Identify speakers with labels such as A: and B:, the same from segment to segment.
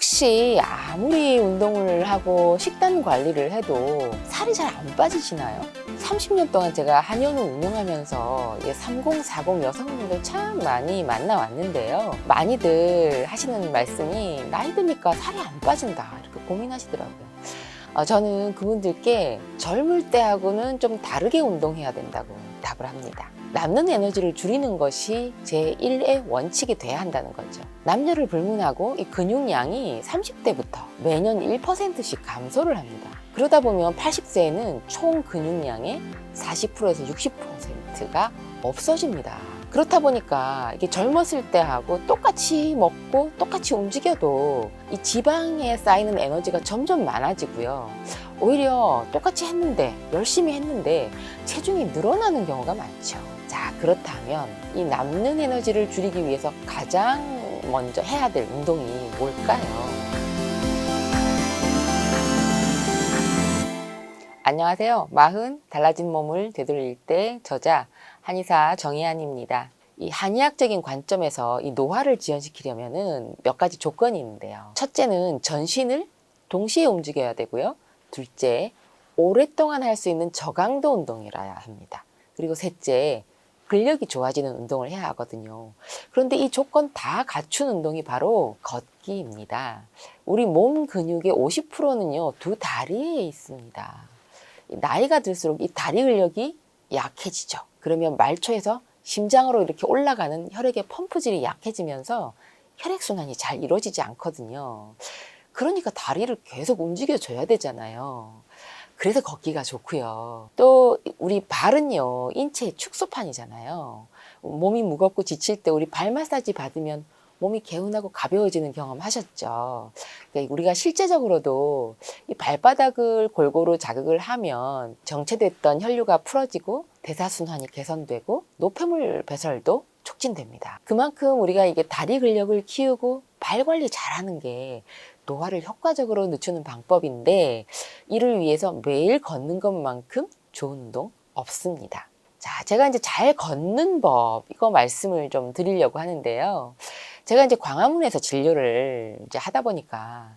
A: 혹시 아무리 운동을 하고 식단 관리를 해도 살이 잘 안 빠지시나요? 30년 동안 제가 한의원을 운영하면서 30, 40 여성분들 참 많이 만나왔는데요. 많이들 하시는 말씀이 나이 드니까 살이 안 빠진다 이렇게 고민하시더라고요. 저는 그분들께 젊을 때하고는 좀 다르게 운동해야 된다고 답을 합니다. 남는 에너지를 줄이는 것이 제1의 원칙이 돼야 한다는 거죠. 남녀를 불문하고 이 근육량이 30대부터 매년 1%씩 감소를 합니다. 그러다 보면 80세에는 총 근육량의 40%에서 60%가 없어집니다. 그렇다 보니까 이게 젊었을 때하고 똑같이 먹고 똑같이 움직여도 이 지방에 쌓이는 에너지가 점점 많아지고요. 오히려 똑같이 했는데, 열심히 했는데 체중이 늘어나는 경우가 많죠. 자, 그렇다면 이 남는 에너지를 줄이기 위해서 가장 먼저 해야 될 운동이 뭘까요? 안녕하세요. 달라진 몸을 되돌릴 때 저자 한의사 정희안입니다. 이 한의학적인 관점에서 이 노화를 지연시키려면은 몇 가지 조건이 있는데요. 첫째는 전신을 동시에 움직여야 되고요. 둘째, 오랫동안 할 수 있는 저강도 운동이라야 합니다. 그리고 셋째, 근력이 좋아지는 운동을 해야 하거든요. 그런데 이 조건 다 갖춘 운동이 바로 걷기입니다. 우리 몸 근육의 50%는요, 두 다리에 있습니다. 나이가 들수록 이 다리 근력이 약해지죠. 그러면 말초에서 심장으로 이렇게 올라가는 혈액의 펌프질이 약해지면서 혈액순환이 잘 이루어지지 않거든요. 그러니까 다리를 계속 움직여줘야 되잖아요. 그래서 걷기가 좋고요. 또 우리 발은요, 인체의 축소판이잖아요. 몸이 무겁고 지칠 때 우리 발 마사지 받으면 몸이 개운하고 가벼워지는 경험 하셨죠. 그러니까 우리가 실제적으로도 이 발바닥을 골고루 자극을 하면 정체됐던 혈류가 풀어지고 대사순환이 개선되고 노폐물 배설도 촉진됩니다. 그만큼 우리가 이게 다리 근력을 키우고 발 관리 잘하는 게 노화를 효과적으로 늦추는 방법인데, 이를 위해서 매일 걷는 것만큼 좋은 운동 없습니다. 자, 제가 이제 잘 걷는 법, 이거 말씀을 좀 드리려고 하는데요. 제가 이제 광화문에서 진료를 이제 하다 보니까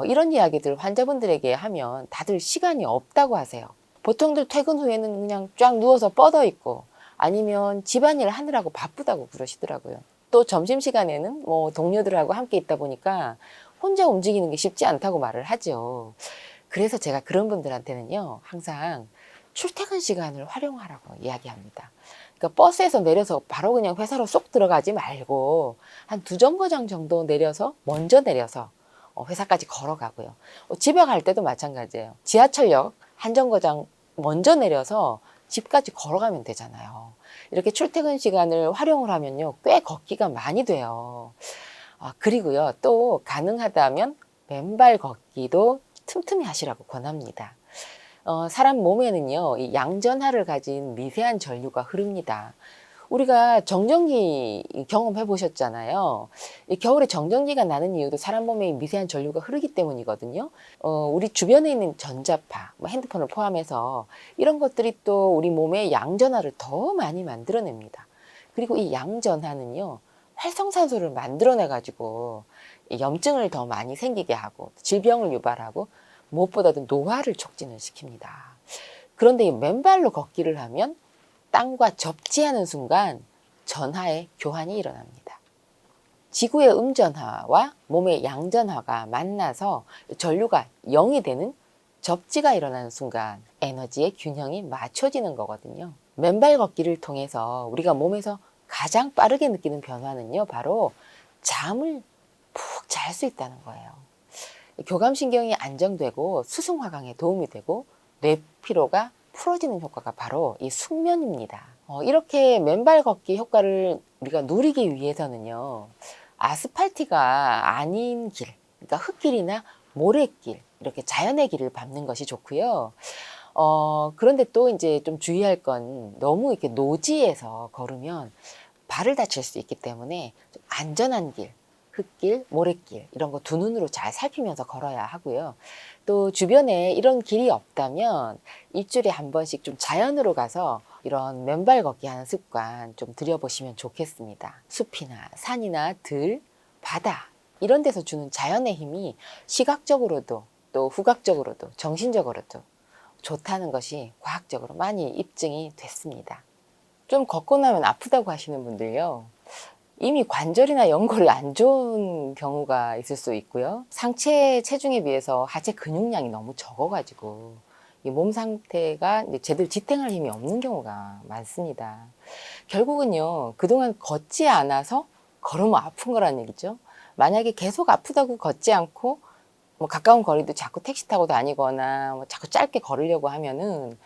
A: 이런 이야기들 환자분들에게 하면 다들 시간이 없다고 하세요. 보통들 퇴근 후에는 그냥 쫙 누워서 뻗어 있고, 아니면 집안일 하느라고 바쁘다고 그러시더라고요. 또 점심시간에는 동료들하고 함께 있다 보니까 혼자 움직이는 게 쉽지 않다고 말을 하죠. 그래서 제가 그런 분들한테는요, 항상 출퇴근 시간을 활용하라고 이야기합니다. 그러니까 버스에서 내려서 바로 그냥 회사로 쏙 들어가지 말고 한 2정거장 정도 내려서, 먼저 내려서 회사까지 걸어가고요. 집에 갈 때도 마찬가지예요. 지하철역 한 정거장 먼저 내려서 집까지 걸어가면 되잖아요. 이렇게 출퇴근 시간을 활용을 하면요, 꽤 걷기가 많이 돼요. 그리고요, 또 가능하다면 맨발 걷기도 틈틈이 하시라고 권합니다. 사람 몸에는요, 이 양전하를 가진 미세한 전류가 흐릅니다. 우리가 정전기 경험해 보셨잖아요. 이 겨울에 정전기가 나는 이유도 사람 몸에 미세한 전류가 흐르기 때문이거든요. 우리 주변에 있는 전자파, 핸드폰을 포함해서 이런 것들이 또 우리 몸의 양전하를 더 많이 만들어냅니다. 그리고 이 양전하는요, 활성산소를 만들어내가지고 염증을 더 많이 생기게 하고 질병을 유발하고 무엇보다도 노화를 촉진을 시킵니다. 그런데 이 맨발로 걷기를 하면 땅과 접지하는 순간 전하의 교환이 일어납니다. 지구의 음전하와 몸의 양전하가 만나서 전류가 0이 되는 접지가 일어나는 순간 에너지의 균형이 맞춰지는 거거든요. 맨발 걷기를 통해서 우리가 몸에서 가장 빠르게 느끼는 변화는요, 바로 잠을 푹 잘 수 있다는 거예요. 교감신경이 안정되고 수승화강에 도움이 되고 뇌피로가 풀어지는 효과가 바로 이 숙면입니다. 이렇게 맨발 걷기 효과를 우리가 누리기 위해서는요, 아스팔트가 아닌 길, 그러니까 흙길이나 모래길, 이렇게 자연의 길을 밟는 것이 좋고요. 그런데 또 이제 좀 주의할 건, 너무 이렇게 노지에서 걸으면 발을 다칠 수 있기 때문에 좀 안전한 길, 흙길, 모래길 이런 거 두 눈으로 잘 살피면서 걸어야 하고요. 또 주변에 이런 길이 없다면 일주일에 한 번씩 좀 자연으로 가서 이런 맨발 걷기 하는 습관 좀 들여보시면 좋겠습니다. 숲이나 산이나 들, 바다, 이런 데서 주는 자연의 힘이 시각적으로도 또 후각적으로도 정신적으로도 좋다는 것이 과학적으로 많이 입증이 됐습니다. 좀 걷고 나면 아프다고 하시는 분들요. 이미 관절이나 연골이 안 좋은 경우가 있을 수 있고요. 상체 체중에 비해서 하체 근육량이 너무 적어가지고 이 몸 상태가 이제 제대로 지탱할 힘이 없는 경우가 많습니다. 결국은요, 그동안 걷지 않아서 걸으면 아픈 거란 얘기죠. 만약에 계속 아프다고 걷지 않고 뭐 가까운 거리도 자꾸 택시 타고 다니거나 뭐 자꾸 짧게 걸으려고 하면은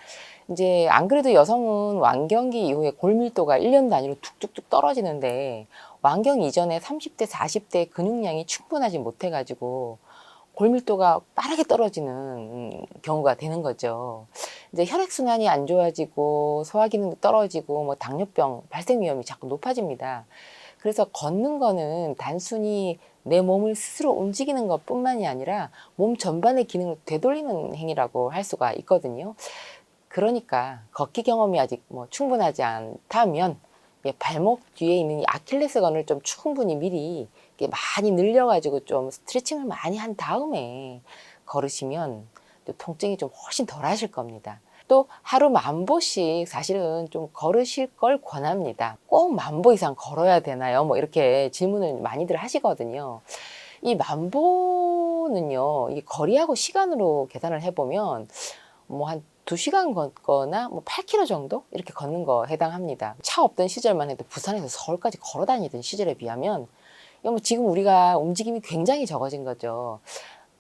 A: 이제 안 그래도 여성은 완경기 이후에 골밀도가 1년 단위로 툭툭툭 떨어지는데 완경 이전에 30대, 40대 근육량이 충분하지 못해가지고 골밀도가 빠르게 떨어지는 경우가 되는 거죠. 이제 혈액순환이 안 좋아지고 소화기능도 떨어지고 뭐 당뇨병 발생 위험이 자꾸 높아집니다. 그래서 걷는 거는 단순히 내 몸을 스스로 움직이는 것뿐만이 아니라 몸 전반의 기능을 되돌리는 행위라고 할 수가 있거든요. 그러니까 걷기 경험이 아직 뭐 충분하지 않다면 발목 뒤에 있는 이 아킬레스건을 좀 충분히 미리 많이 늘려가지고 좀 스트레칭을 많이 한 다음에 걸으시면 또 통증이 좀 훨씬 덜 하실 겁니다. 또 하루 10,000보씩 사실은 좀 걸으실 걸 권합니다. 꼭 10,000보 이상 걸어야 되나요? 뭐 이렇게 질문을 많이들 하시거든요. 이 10,000보는요, 이 거리하고 시간으로 계산을 해보면 뭐 한 2시간 걷거나 뭐 8km 정도 이렇게 걷는 거 해당합니다. 차 없던 시절만 해도 부산에서 서울까지 걸어 다니던 시절에 비하면 뭐 지금 우리가 움직임이 굉장히 적어진 거죠.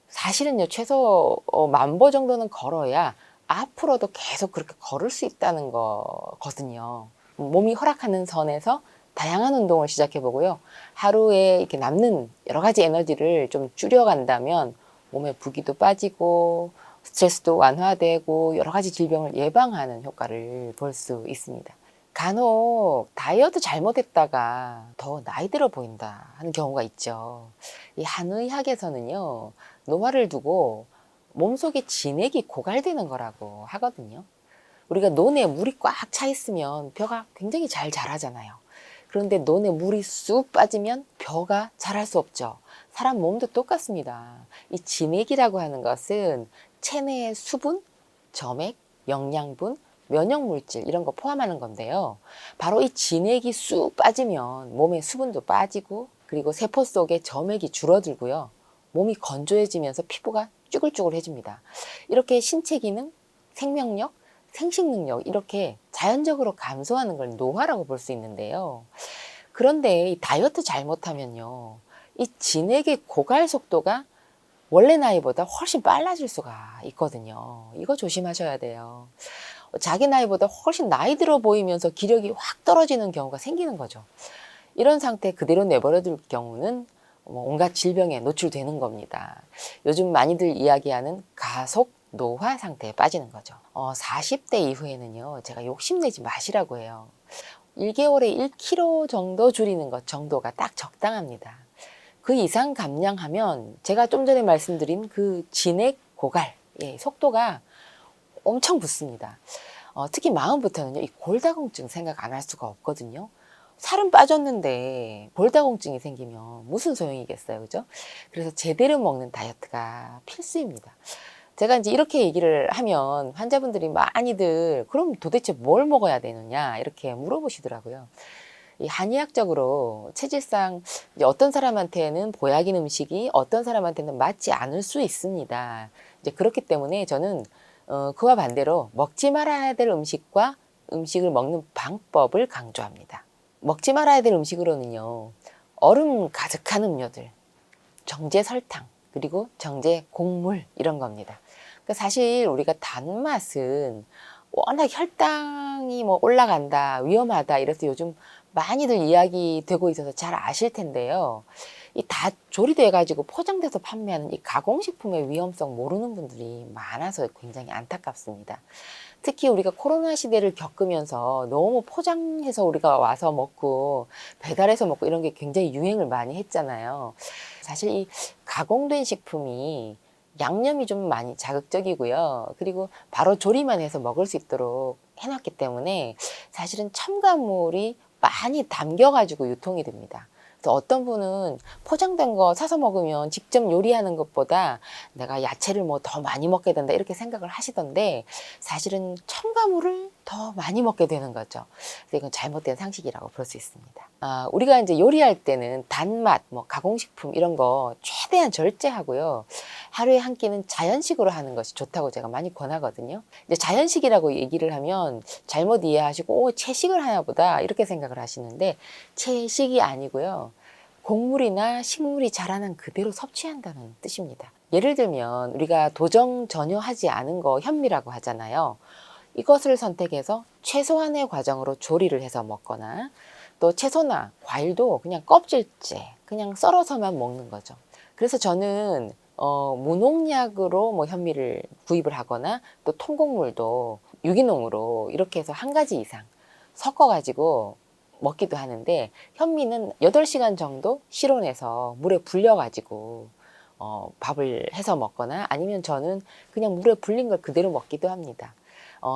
A: 사실은요, 최소 10,000보 정도는 걸어야 앞으로도 계속 그렇게 걸을 수 있다는 거거든요. 몸이 허락하는 선에서 다양한 운동을 시작해 보고요. 하루에 이렇게 남는 여러 가지 에너지를 좀 줄여간다면 몸에 부기도 빠지고 스트레스도 완화되고 여러 가지 질병을 예방하는 효과를 볼 수 있습니다. 간혹 다이어트 잘못했다가 더 나이 들어 보인다 하는 경우가 있죠. 이 한의학에서는요, 노화를 두고 몸속에 진액이 고갈되는 거라고 하거든요. 우리가 논에 물이 꽉 차 있으면 벼가 굉장히 잘 자라잖아요. 그런데 논에 물이 쑥 빠지면 벼가 자랄 수 없죠. 사람 몸도 똑같습니다. 이 진액이라고 하는 것은 체내의 수분, 점액, 영양분, 면역물질 이런 거 포함하는 건데요. 바로 이 진액이 쑥 빠지면 몸의 수분도 빠지고 그리고 세포 속의 점액이 줄어들고요. 몸이 건조해지면서 피부가 쭈글쭈글해집니다. 이렇게 신체 기능, 생명력, 생식 능력 이렇게 자연적으로 감소하는 걸 노화라고 볼 수 있는데요. 그런데 이 다이어트 잘못하면요, 이 진액의 고갈 속도가 원래 나이보다 훨씬 빨라질 수가 있거든요. 이거 조심하셔야 돼요. 자기 나이보다 훨씬 나이 들어 보이면서 기력이 확 떨어지는 경우가 생기는 거죠. 이런 상태 그대로 내버려둘 경우는 온갖 질병에 노출되는 겁니다. 요즘 많이들 이야기하는 가속 노화 상태에 빠지는 거죠. 40대 이후에는요, 제가 욕심내지 마시라고 해요. 1개월에 1kg 정도 줄이는 것 정도가 딱 적당합니다. 그 이상 감량하면 제가 좀 전에 말씀드린 그 진액 고갈, 속도가 엄청 붙습니다. 특히 마음부터는요, 이 골다공증 생각 안 할 수가 없거든요. 살은 빠졌는데 골다공증이 생기면 무슨 소용이겠어요, 그죠? 그래서 제대로 먹는 다이어트가 필수입니다. 제가 이제 이렇게 얘기를 하면 환자분들이 많이들 그럼 도대체 뭘 먹어야 되느냐 이렇게 물어보시더라고요. 이 한의학적으로 체질상 이제 어떤 사람한테는 보약인 음식이 어떤 사람한테는 맞지 않을 수 있습니다. 이제 그렇기 때문에 저는 그와 반대로 먹지 말아야 될 음식과 음식을 먹는 방법을 강조합니다. 먹지 말아야 될 음식으로는요, 얼음 가득한 음료들, 정제 설탕, 그리고 정제 곡물 이런 겁니다. 그러니까 사실 우리가 단맛은 워낙 혈당이 뭐 올라간다, 위험하다 이래서 요즘 많이들 이야기되고 있어서 잘 아실 텐데요. 이 다 조리돼 가지고 포장돼서 판매하는 이 가공식품의 위험성 모르는 분들이 많아서 굉장히 안타깝습니다. 특히 우리가 코로나 시대를 겪으면서 너무 포장해서 우리가 와서 먹고 배달해서 먹고 이런 게 굉장히 유행을 많이 했잖아요. 사실 이 가공된 식품이 양념이 좀 많이 자극적이고요. 그리고 바로 조리만 해서 먹을 수 있도록 해놨기 때문에 사실은 첨가물이 많이 담겨가지고 유통이 됩니다. 그래서 어떤 분은 포장된 거 사서 먹으면 직접 요리하는 것보다 내가 야채를 뭐 더 많이 먹게 된다 이렇게 생각을 하시던데 사실은 첨가물을 더 많이 먹게 되는 거죠. 그래서 이건 잘못된 상식이라고 볼 수 있습니다. 우리가 이제 요리할 때는 단맛, 뭐 가공식품 이런 거 최대한 절제하고요. 하루에 한 끼는 자연식으로 하는 것이 좋다고 제가 많이 권하거든요. 이제 자연식이라고 얘기를 하면 잘못 이해하시고 채식을 하나 보다 이렇게 생각을 하시는데 채식이 아니고요. 곡물이나 식물이 자라난 그대로 섭취한다는 뜻입니다. 예를 들면 우리가 도정 전혀 하지 않은 거 현미라고 하잖아요. 이것을 선택해서 최소한의 과정으로 조리를 해서 먹거나 또 채소나 과일도 그냥 껍질째 그냥 썰어서만 먹는 거죠. 그래서 저는 무농약으로 뭐 현미를 구입을 하거나 또 통곡물도 유기농으로 이렇게 해서 한 가지 이상 섞어가지고 먹기도 하는데 현미는 8시간 정도 실온에서 물에 불려가지고 밥을 해서 먹거나 아니면 저는 그냥 물에 불린 걸 그대로 먹기도 합니다.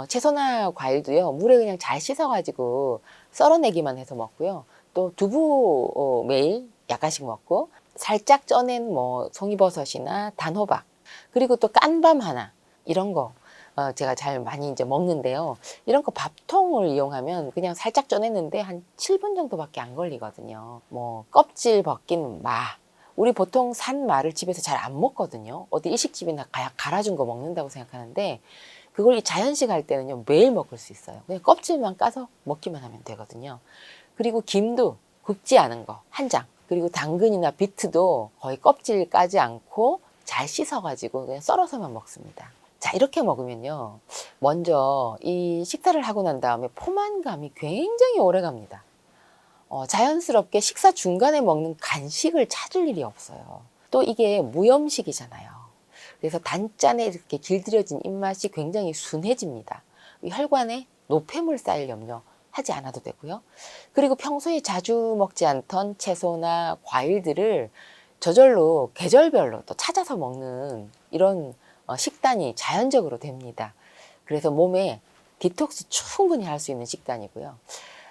A: 채소나 과일도요 물에 그냥 잘 씻어가지고 썰어내기만 해서 먹고요. 또 두부 매일 약간씩 먹고 살짝 쪄낸 뭐 송이버섯이나 단호박 그리고 또 깐밤 하나 이런 거 제가 잘 많이 이제 먹는데요. 이런 거 밥통을 이용하면 그냥 살짝 쪄냈는데 한 7분 정도밖에 안 걸리거든요. 뭐 껍질 벗긴 마. 우리 보통 산 마를 집에서 잘 안 먹거든요. 어디 일식집이나 갈아준 거 먹는다고 생각하는데 그걸 자연식 할 때는요 매일 먹을 수 있어요. 그냥 껍질만 까서 먹기만 하면 되거든요. 그리고 김도 굽지 않은 거 한 장. 그리고 당근이나 비트도 거의 껍질 까지 않고 잘 씻어가지고 그냥 썰어서만 먹습니다. 자, 이렇게 먹으면요. 먼저 이 식사를 하고 난 다음에 포만감이 굉장히 오래 갑니다. 자연스럽게 식사 중간에 먹는 간식을 찾을 일이 없어요. 또 이게 무염식이잖아요. 그래서 단짠에 이렇게 길들여진 입맛이 굉장히 순해집니다. 혈관에 노폐물 쌓일 염려 하지 않아도 되고요. 그리고 평소에 자주 먹지 않던 채소나 과일들을 저절로 계절별로 또 찾아서 먹는 이런 식단이 자연적으로 됩니다. 그래서 몸에 디톡스 충분히 할 수 있는 식단이고요.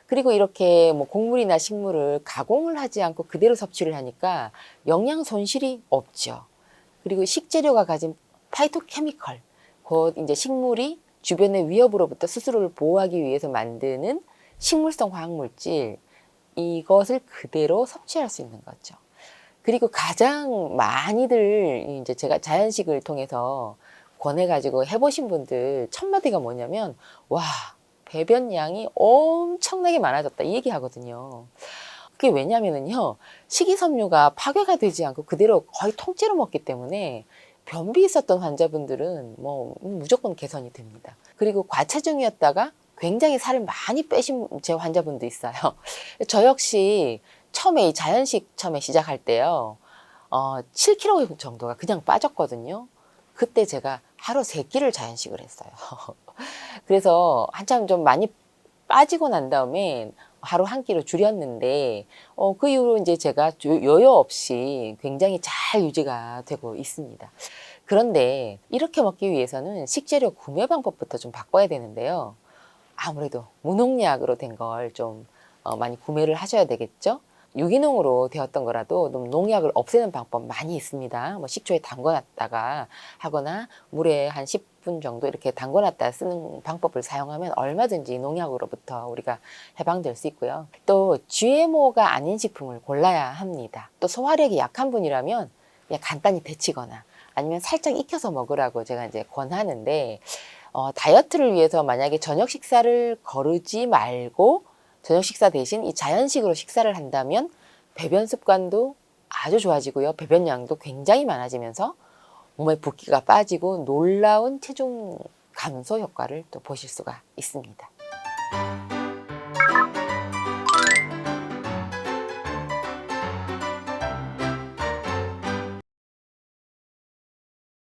A: 그리고 이렇게 뭐 곡물이나 식물을 가공을 하지 않고 그대로 섭취를 하니까 영양 손실이 없죠. 그리고 식재료가 가진 파이토케미컬, 곧 이제 식물이 주변의 위협으로부터 스스로를 보호하기 위해서 만드는 식물성 화학물질, 이것을 그대로 섭취할 수 있는 거죠. 그리고 가장 많이들 이제 제가 자연식을 통해서 권해가지고 해보신 분들 첫 마디가 뭐냐면, 와, 배변량이 엄청나게 많아졌다 이 얘기 하거든요. 그게 왜냐면은요, 식이섬유가 파괴가 되지 않고 그대로 거의 통째로 먹기 때문에 변비 있었던 환자분들은 뭐 무조건 개선이 됩니다. 그리고 과체중이었다가 굉장히 살을 많이 빼신 제 환자분도 있어요. 저 역시 처음에 이 자연식 처음에 시작할 때요, 7kg 정도가 그냥 빠졌거든요. 그때 제가 하루 3끼를 자연식을 했어요. 그래서 한참 좀 많이 빠지고 난 다음에 하루 한 끼로 줄였는데 그 이후로 이제 제가 여유 없이 굉장히 잘 유지가 되고 있습니다. 그런데 이렇게 먹기 위해서는 식재료 구매 방법부터 좀 바꿔야 되는데요. 아무래도 무농약으로 된 걸 좀 많이 구매를 하셔야 되겠죠. 유기농으로 되었던 거라도 농약을 없애는 방법 많이 있습니다. 뭐 식초에 담궈놨다가 하거나 물에 한 10분 정도 이렇게 담궈놨다 쓰는 방법을 사용하면 얼마든지 농약으로부터 우리가 해방될 수 있고요. 또 GMO가 아닌 식품을 골라야 합니다. 또 소화력이 약한 분이라면 그냥 간단히 데치거나 아니면 살짝 익혀서 먹으라고 제가 이제 권하는데, 다이어트를 위해서 만약에 저녁 식사를 거르지 말고 저녁 식사 대신 이 자연식으로 식사를 한다면 배변 습관도 아주 좋아지고요. 배변량도 굉장히 많아지면서 몸에 붓기가 빠지고 놀라운 체중 감소 효과를 또 보실 수가 있습니다.